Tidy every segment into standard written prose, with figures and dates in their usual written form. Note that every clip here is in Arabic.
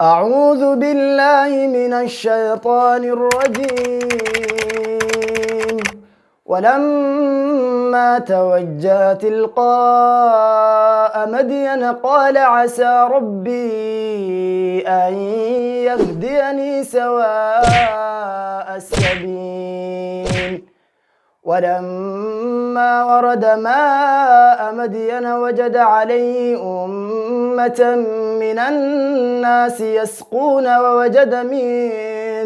أعوذ بالله من الشيطان الرجيم. ولما توجه تلقاء مدين قال عسى ربي أن يهديني سواء السبيل. ولما ورد ماء مدين وجد عليه أمة من الناس يسقون ووجد من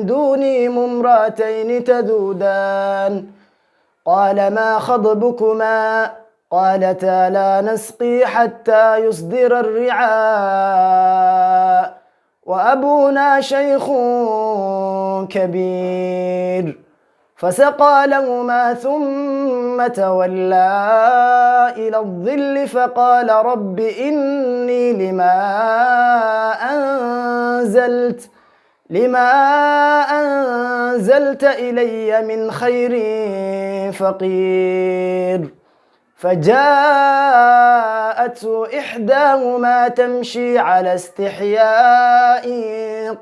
دونهم امرأتين تذودان قال ما خطبكما قالتا لا نسقي حتى يصدر الرعاء وأبونا شيخ كبير فسقى لهما ثم تولى إلى الظل فقال رب إني لما أنزلت إلي من خير فقير. فجاءته إحداهما تمشي على استحياء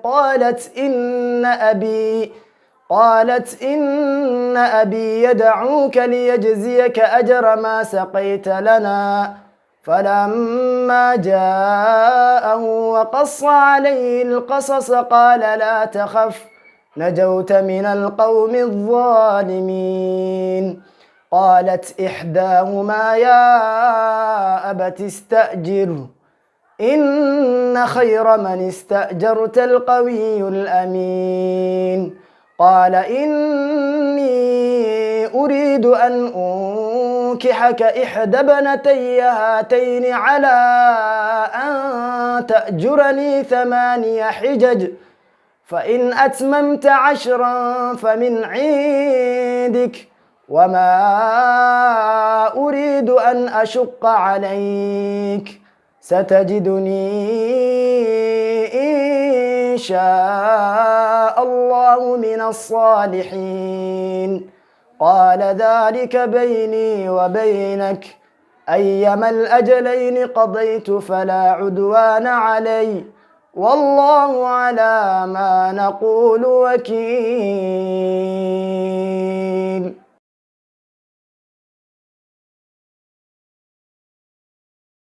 قالت إن أبي يدعوك ليجزيك أجر ما سقيت لنا. فلما جاءه وقص عليه القصص قال لا تخف نجوت من القوم الظالمين. قالت إحداهما يا أبت استأجره إن خير من استأجرت القوي الأمين. قال إني أريد أن أنكحك إحدى ابنتي هاتين على أن تأجرني 8 حجج فإن أتممت 10 فمن عندك وما أريد أن أشق عليك ستجدني إن شاء الله من الصالحين. قال ذلك بيني وبينك أيما الأجلين قضيت فلا عدوان علي والله على ما نقول وكيل.